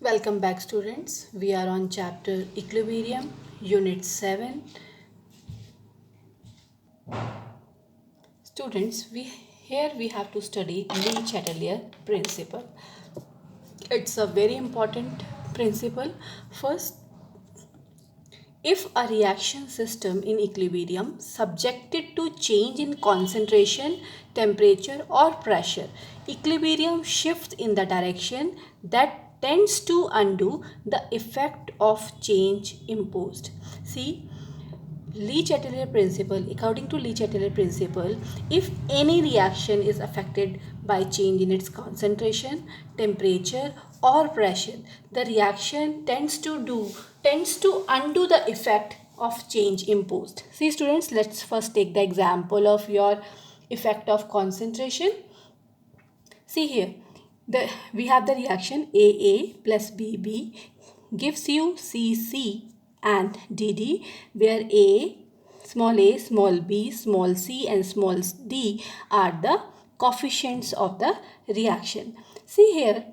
Welcome back, students. We are on chapter Equilibrium, Unit 7. Students, we have to study Le Chatelier principle. It's a very important principle. First, if a reaction system in equilibrium subjected to change in concentration, temperature or pressure, equilibrium shifts in the direction that tends to undo the effect of change imposed. See, Le Chatelier principle, according to Le Chatelier principle, if any reaction is affected by change in its concentration, temperature or pressure, the reaction tends to undo the effect of change imposed. See students, let's first take the example of your effect of concentration. See here, we have the reaction AA plus BB gives you CC and DD, where a, small b, small c and small d are the coefficients of the reaction. See here,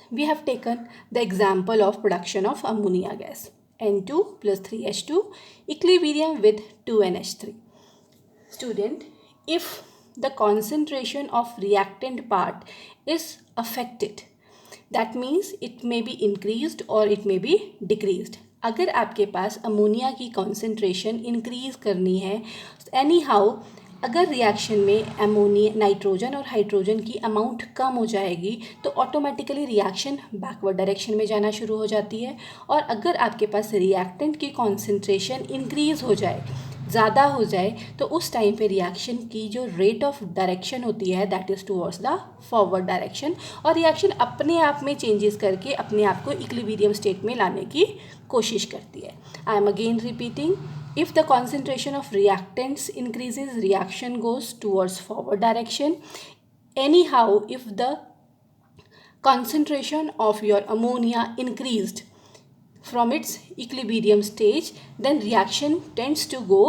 we have taken the example of production of ammonia gas, N2 plus 3H2, equilibrium with 2NH3. Student, if the concentration of reactant part is affected, that means it may be increased or it may be decreased. अगर आपके पास ammonia की concentration increase करनी है, any how अगर reaction में ammonia, nitrogen और hydrogen की amount कम हो जाएगी तो ऑटोमेटिकली रिएक्शन बैकवर्ड डायरेक्शन में जाना शुरू हो जाती है. और अगर आपके पास रिएक्टेंट की कॉन्सेंट्रेशन इंक्रीज हो जाए, ज़्यादा हो जाए, तो उस टाइम पे रिएक्शन की जो रेट ऑफ डायरेक्शन होती है that is towards the forward direction, और रिएक्शन अपने आप में चेंजेस करके अपने आप को इक्विलिब्रियम स्टेट में लाने की कोशिश करती है. I am again repeating, if the concentration of reactants increases, reaction goes towards forward direction. Anyhow, if the concentration of your ammonia increased from its equilibrium stage, then reaction tends to go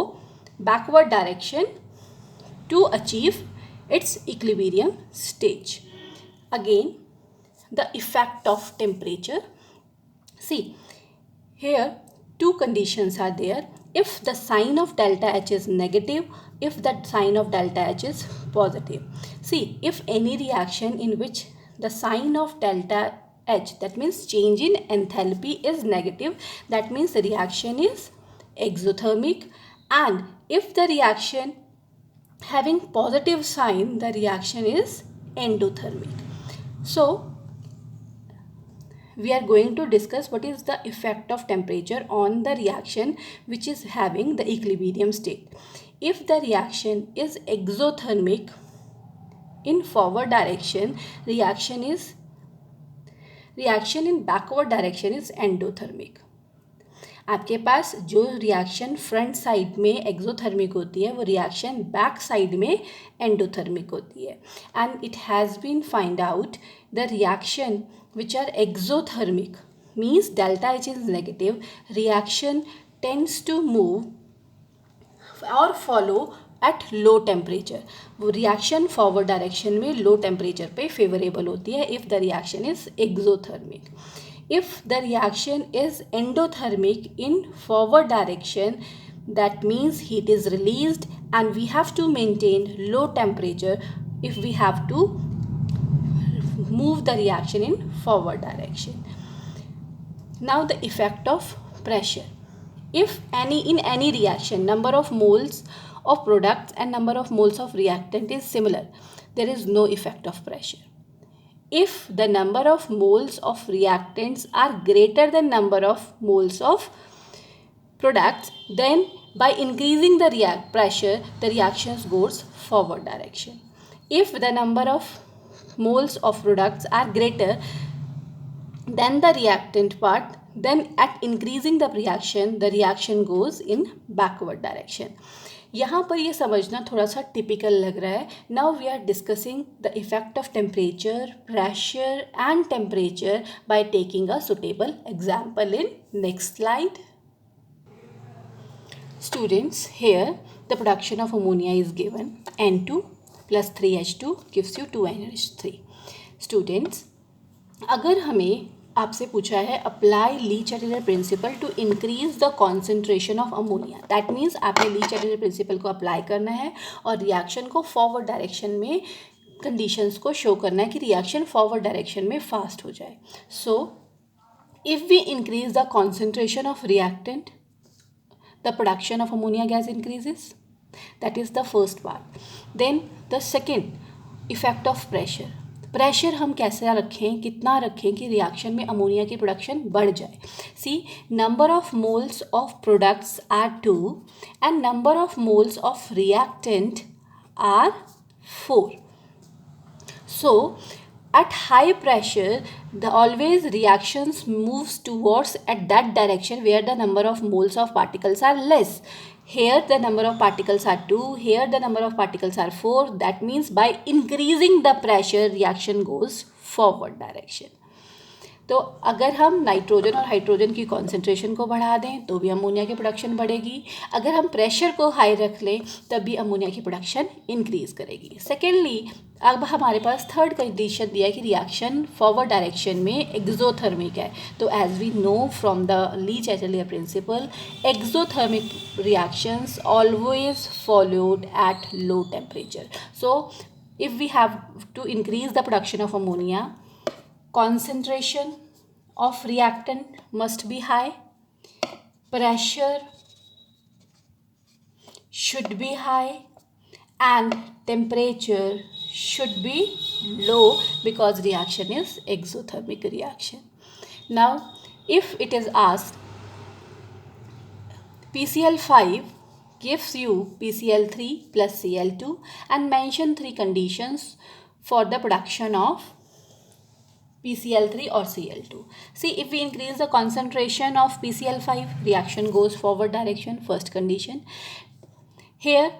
backward direction to achieve its equilibrium stage. Again, the effect of temperature. See, here two conditions are there. If the sign of delta H is negative, if the sign of delta H is positive. See, if any reaction in which the sign of delta H, that means change in enthalpy, is negative, that means the reaction is exothermic. And if the reaction having positive sign, the reaction is endothermic. So we are going to discuss what is the effect of temperature on the reaction which is having the equilibrium state. If the reaction is exothermic in forward direction, reaction in backward direction is endothermic. आपके पास जो reaction front side में exothermic होती है वो reaction back side में endothermic होती है. And it has been find out the reaction which are exothermic means delta H is negative, reaction tends to move or follow at low temperature. वो reaction forward direction में low temperature पे favorable होती है if the reaction is exothermic. If the reaction is endothermic in forward direction, that means heat is released and we have to maintain low temperature if we have to move the reaction in forward direction. Now the effect of pressure. If in any reaction number of moles of products and number of moles of reactant is similar, there is no effect of pressure. If the number of moles of reactants are greater than number of moles of products, then by increasing the pressure, the reactions goes forward direction. If the number of moles of products are greater than the reactant part, then at increasing the reaction goes in backward direction. यहाँ पर ये समझना थोड़ा सा typical लग रहा है. Now we are discussing the effect of temperature, pressure and temperature by taking a suitable example in next slide. Students, here the production of ammonia is given. N2 plus 3H2 gives you 2NH3. Students, अगर हमें आपसे पूछा है apply Le Chatelier principle to increase the concentration of ammonia. That means आपने Le Chatelier principle को apply करना है और रिएक्शन को फॉरवर्ड डायरेक्शन में कंडीशंस को शो करना है कि रिएक्शन फॉरवर्ड डायरेक्शन में फास्ट हो जाए। So if we increase the concentration of reactant, the production of ammonia gas increases. That is the first part. Then the second, effect of pressure. Pressure हम कैसे रखें, कितना रखें कि रिएक्शन में अमोनिया की प्रोडक्शन बढ़ जाए। See, number of moles of products are 2 and number of moles of reactant are 4. So at high pressure, the always reactions moves towards at that direction where the number of moles of particles are less. Here the number of particles are 2, here the number of particles are 4. That means by increasing the pressure, reaction goes forward direction. तो अगर हम nitrogen और hydrogen की concentration को बढ़ा दें तो भी अमोनिया की प्रोडक्शन बढ़ेगी, अगर हम प्रेशर को हाई रख लें तब भी अमोनिया की प्रोडक्शन इंक्रीज करेगी। सेकेंडली, अब हमारे पास थर्ड कंडीशन दिया है कि रिएक्शन फॉरवर्ड डायरेक्शन में एक्सोथर्मिक है। तो as we know from the Le Chatelier principle, exothermic reactions always followed at low temperature. So if we have to increase the production of ammonia, concentration of reactant must be high, pressure should be high, and temperature should be low because reaction is exothermic reaction. Now if it is asked PCl5 gives you PCl3 plus Cl2 and mention 3 conditions for the production of PCl3 or Cl2. See, if we increase the concentration of PCl5, reaction goes forward direction, first condition. Here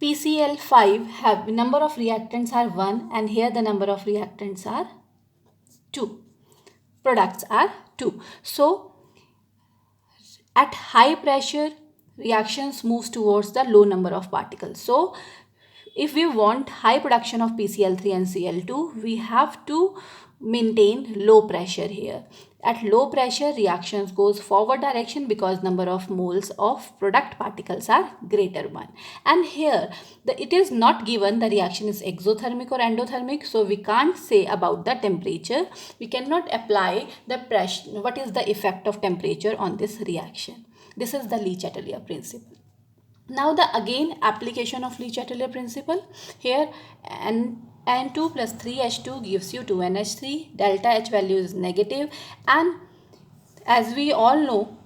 PCl5 have number of reactants are 1 and here the number of reactants are 2. Products are 2. So at high pressure, reactions moves towards the low number of particles. So if we want high production of PCl3 and Cl2, we have to maintain low pressure here. At low pressure, reactions goes forward direction because number of moles of product particles are greater 1. And here it is not given the reaction is exothermic or endothermic, so we can't say about the temperature. We cannot apply the pressure, what is the effect of temperature on this reaction. This is the Le Chatelier principle. Now the again application of Le Chatelier principle. Here N2 plus 3H2 gives you 2NH3. Delta H value is negative, and as we all know,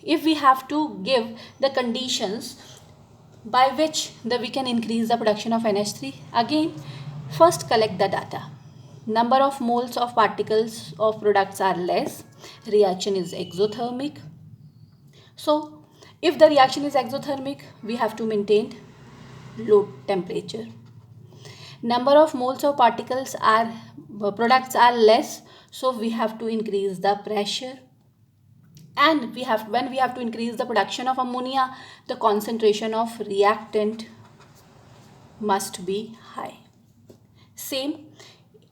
if we have to give the conditions by which we can increase the production of NH3, again first collect the data. Number of moles of particles of products are less, reaction is exothermic. So if the reaction is exothermic, we have to maintain low temperature. Number of moles of particles are products are less, so we have to increase the pressure. And when we have to increase the production of ammonia, the concentration of reactant must be high. Same,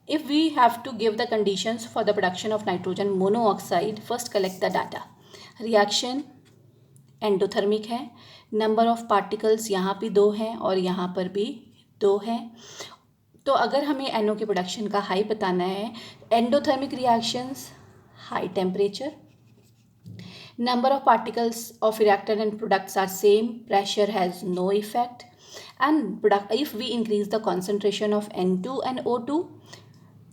if we have to give the conditions for the production of nitrogen monoxide, first collect the data. Reaction endothermic है, number of particles यहाँ पे 2 हैं और यहाँ पर भी 2 हैं। तो अगर हमें NO के प्रोडक्शन का हाई बताना है, endothermic reactions high temperature, number of particles of reactant and products are same, pressure has no effect, and if we increase the concentration of N2 and O2,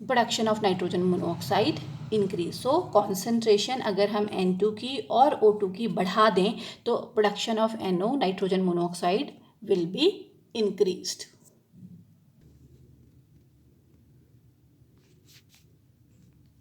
production of nitrogen monoxide increase. So concentration अगर हम N2 की और O2 की बढ़ा दें तो production of NO nitrogen monoxide will be increased.